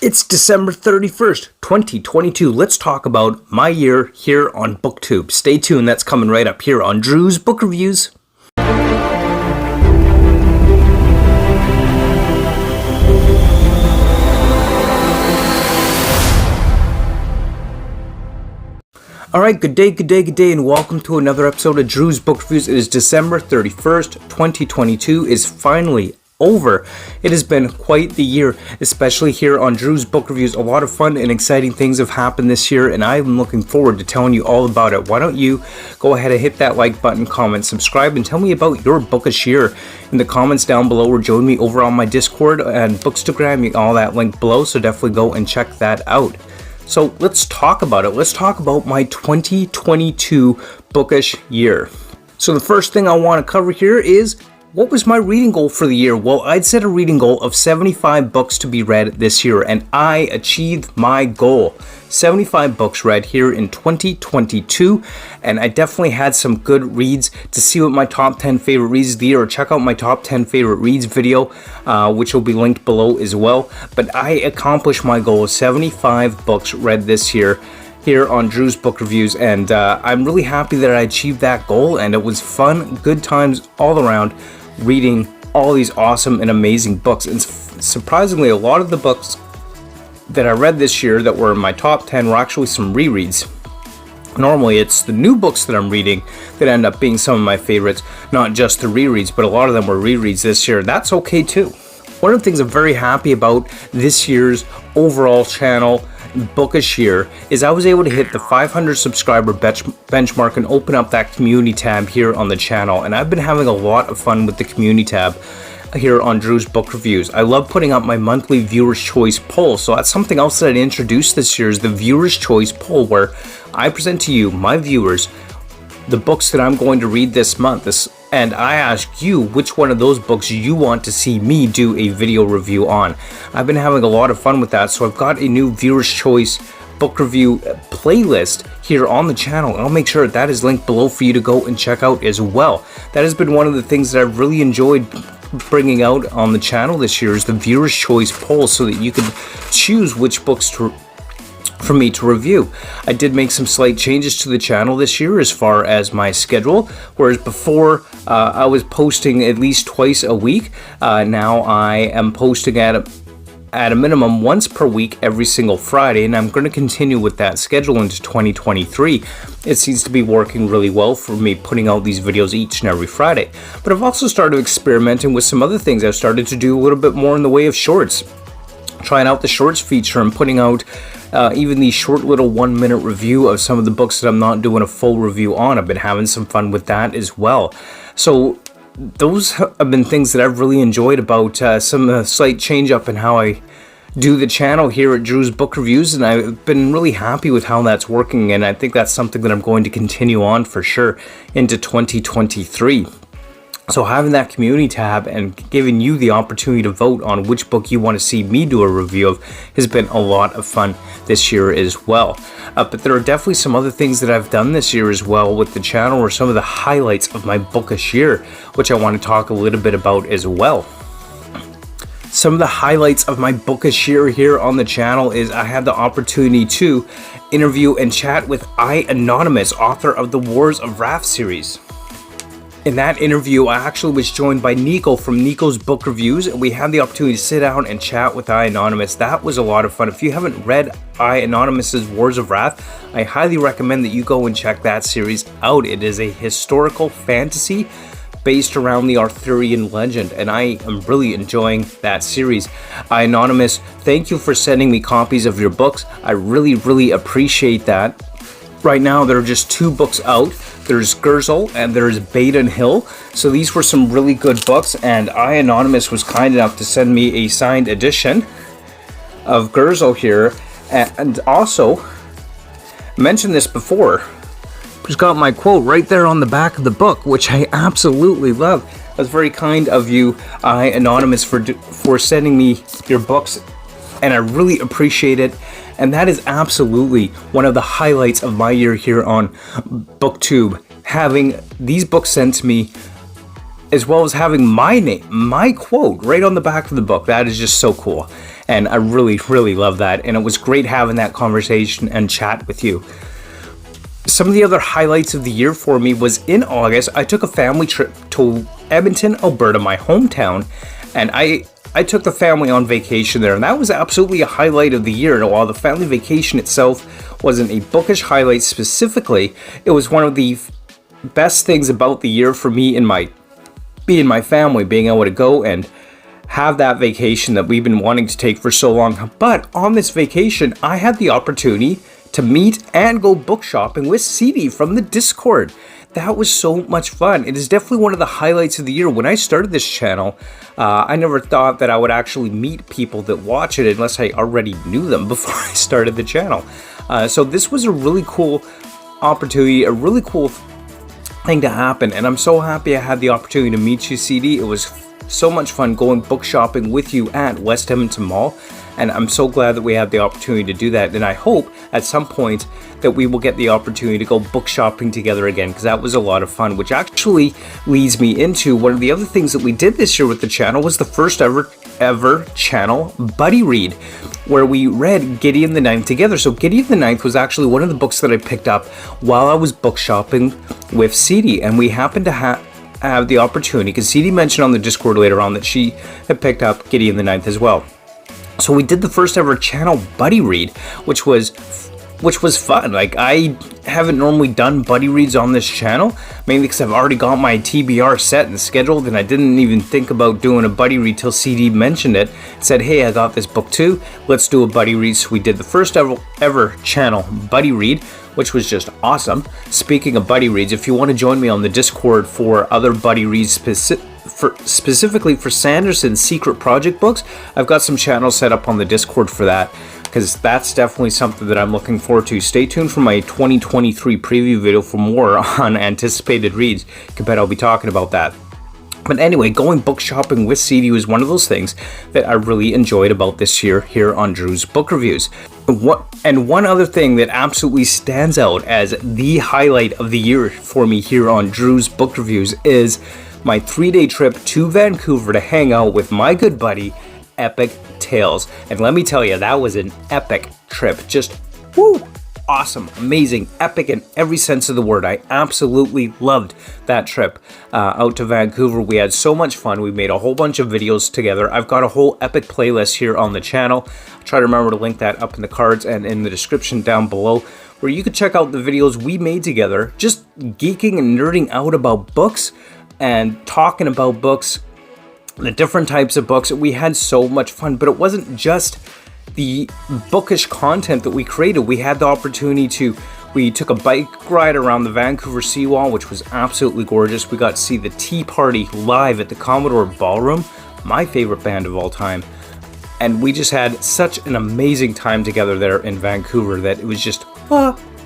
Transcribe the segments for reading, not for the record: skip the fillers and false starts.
It's December 31st, 2022. Let's talk about my year here on BookTube. Stay tuned, that's coming right up here on Drew's Book Reviews. Alright, good day, and welcome to another episode of Drew's Book Reviews. It is December 31st, 2022 is finally over. It has been quite the year, especially here on Drew's Book Reviews. A lot of fun and exciting things have happened this year, and I'm looking forward to telling you all about it. Why don't you go ahead and hit that like button, comment, subscribe, and tell me about your Bookish Yr in the comments down below, or join me over on my Discord and Bookstagram, all that link below, so definitely go and check that out. So let's talk about it. Let's talk about my 2022 Bookish Yr. So the first thing I want to cover here is, what was my reading goal for the year? Well, I'd set a reading goal of 75 books to be read this year, and I achieved my goal. 75 books read here in 2022, and I definitely had some good reads. To see what my top 10 favorite reads of the year, or check out my top 10 favorite reads video, which will be linked below as well. But I accomplished my goal of 75 books read this year here on Drew's Book Reviews, and I'm really happy that I achieved that goal, and it was fun, good times all around, reading all these awesome and amazing books. And surprisingly, a lot of the books that I read this year that were in my top 10 were actually some rereads. Normally it's the new books that I'm reading that end up being some of my favorites, not just the rereads, but a lot of them were rereads this year. That's okay too. One of the things I'm very happy about this year's overall channel, Bookish Yr, is I was able to hit the 500 subscriber benchmark and open up that community tab here on the channel, and I've been having a lot of fun with the community tab here on Drew's Book Reviews. I love putting up my monthly Viewer's Choice poll, so that's something else that I introduced this year, is the Viewer's Choice poll, where I present to you, my viewers, the books that I'm going to read this month, and I ask you which one of those books you want to see me do a video review on. I've been having a lot of fun with that, so I've got a new Viewer's Choice book review playlist here on the channel, and I'll make sure that is linked below for you to go and check out as well. That has been one of the things that I've really enjoyed bringing out on the channel this year, is the Viewer's Choice poll, so that you can choose which books for me to review. I did make some slight changes to the channel this year as far as my schedule. Whereas before I was posting at least twice a week, now I am posting at a minimum once per week every single Friday, and I'm going to continue with that schedule into 2023. It seems to be working really well for me, putting out these videos each and every Friday. But I've also started experimenting with some other things. I've started to do a little bit more in the way of shorts, trying out the shorts feature and putting out even the short little 1-minute review of some of the books that I'm not doing a full review on. I've been having some fun with that as well. So those have been things that I've really enjoyed about some slight change up in how I do the channel here at Drew's Book Reviews, and I've been really happy with how that's working, and I think that's something that I'm going to continue on for sure into 2023. So having that community tab and giving you the opportunity to vote on which book you want to see me do a review of has been a lot of fun this year as well. But there are definitely some other things that I've done this year as well with the channel, or some of the highlights of my Bookish Yr, which I want to talk a little bit about as well. Some of the highlights of my Bookish Yr here on the channel is I had the opportunity to interview and chat with Anonymous, author of the Wars of Wrath series. In that interview, I actually was joined by Nico from Nico's Book Reviews, and we had the opportunity to sit down and chat with Anonymous. That was a lot of fun. If you haven't read Anonymous's Wars of Wrath, I highly recommend that you go and check that series out. It is a historical fantasy based around the Arthurian legend, and I am really enjoying that series. Anonymous, thank you for sending me copies of your books. I really appreciate that. Right now, there are just 2 books out. There's Gurzel and there's Baden Hill. So these were some really good books, and Anonymous was kind enough to send me a signed edition of Gurzel here. And also, mentioned this before, just got my quote right there on the back of the book, which I absolutely love. That was very kind of you, Anonymous, for sending me your books, and I really appreciate it. And that is absolutely one of the highlights of my year here on BookTube, having these books sent to me, as well as having my name, my quote, right on the back of the book. That is just so cool. and I really love that, and it was great having that conversation and chat with you. Some of the other highlights of the year for me was in August, I took a family trip to Edmonton, Alberta, my hometown, and I took the family on vacation there, and that was absolutely a highlight of the year. And while the family vacation itself wasn't a bookish highlight specifically, it was one of the best things about the year for me and my family, being able to go and have that vacation that we've been wanting to take for so long. But on this vacation, I had the opportunity to meet and go book shopping with CD from the Discord. That was so much fun. It is definitely one of the highlights of the year. When I started this channel, I never thought that I would actually meet people that watch it unless I already knew them before I started the channel. So this was a really cool opportunity, a really cool thing to happen, and I'm so happy I had the opportunity to meet you, CD. It was so much fun going book shopping with you at West Edmonton Mall, and I'm so glad that we had the opportunity to do that, and I hope at some point that we will get the opportunity to go book shopping together again, because that was a lot of fun, which actually leads me into one of the other things that we did this year with the channel was the first ever channel buddy read, where we read Gideon the Ninth together. So Gideon the Ninth was actually one of the books that I picked up while I was book shopping with CD, and we happened to have the opportunity, because CD mentioned on the Discord later on that she had picked up Gideon the Ninth as well. So we did the first ever channel buddy read, which was fun. Like, I haven't normally done buddy reads on this channel, mainly because I've already got my TBR set and scheduled, and I didn't even think about doing a buddy read till CD mentioned it. Said, hey, I got this book too, let's do a buddy read. So we did the first ever channel buddy read, which was just awesome. Speaking of buddy reads, if you want to join me on the Discord for other buddy reads specifically for Sanderson's secret project books, I've got some channels set up on the Discord for that, because that's definitely something that I'm looking forward to. Stay tuned for my 2023 preview video for more on anticipated reads. I bet I'll be talking about that. But anyway, going book shopping with CD was one of those things that I really enjoyed about this year here on Drew's Book Reviews. And one other thing that absolutely stands out as the highlight of the year for me here on Drew's Book Reviews is my 3-day trip to Vancouver to hang out with my good buddy, Epic Tales. And let me tell you, that was an epic trip. Just woo! Awesome, amazing, epic in every sense of the word. I absolutely loved that trip out to Vancouver. We had so much fun. We made a whole bunch of videos together. I've got a whole epic playlist here on the channel. I'll try to remember to link that up in the cards and in the description down below, where you could check out the videos we made together, just geeking and nerding out about books and talking about books, the different types of books. We had so much fun, but it wasn't just the bookish content that we created. We had the opportunity we took a bike ride around the Vancouver seawall, which was absolutely gorgeous. We got to see the Tea Party live at the Commodore Ballroom, my favorite band of all time. And we just had such an amazing time together there in Vancouver that it was just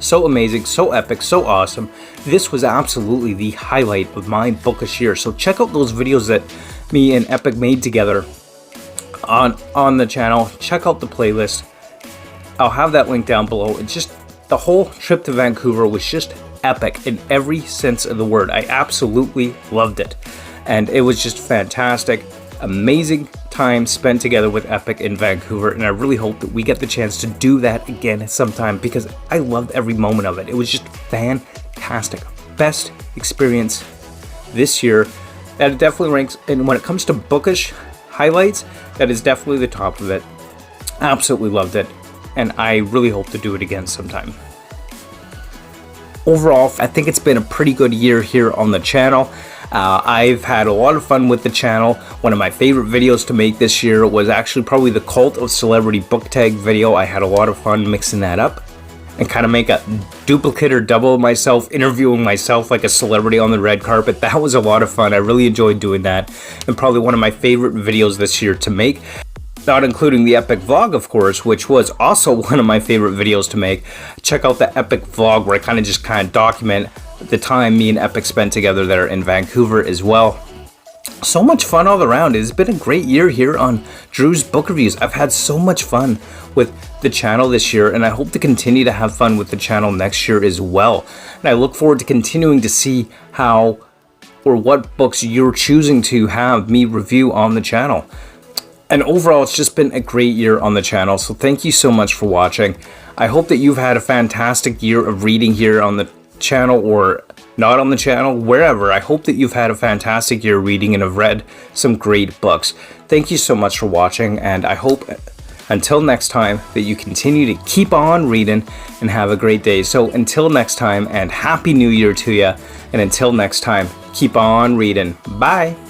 so amazing, so epic, so awesome. This was absolutely the highlight of my bookish year. So check out those videos that me and Epic made together on the channel. Check out the playlist. I'll have that link down below. It's just, the whole trip to Vancouver was just epic in every sense of the word. I absolutely loved it, and it was just fantastic. Amazing time spent together with Epic in Vancouver, and I really hope that we get the chance to do that again sometime, because I loved every moment of it. It was just fantastic. Best experience this year. That definitely ranks, and when it comes to bookish highlights, that is definitely the top of it. Absolutely loved it, and I really hope to do it again sometime. Overall, I think it's been a pretty good year here on the channel. I've had a lot of fun with the channel. One of my favorite videos to make this year was actually probably the Cult of Celebrity book tag video. I had a lot of fun mixing that up and kind of make a duplicate or double of myself, interviewing myself like a celebrity on the red carpet. That was a lot of fun. I really enjoyed doing that, and probably one of my favorite videos this year to make. Not including the Epic Vlog, of course, which was also one of my favorite videos to make. Check out the Epic Vlog, where I kind of document the time me and Epic spent together there in Vancouver as well. So much fun all around. It's been a great year here on Drew's Book Reviews. I've had so much fun with the channel this year, and I hope to continue to have fun with the channel next year as well. And I look forward to continuing to see how or what books you're choosing to have me review on the channel. And overall, it's just been a great year on the channel, so thank you so much for watching. I hope that you've had a fantastic year of reading here on the channel, or not on the channel, wherever. I hope that you've had a fantastic year reading and have read some great books. Thank you so much for watching, and I hope until next time that you continue to keep on reading and have a great day. So until next time, and Happy New Year to you, and until next time, keep on reading. Bye!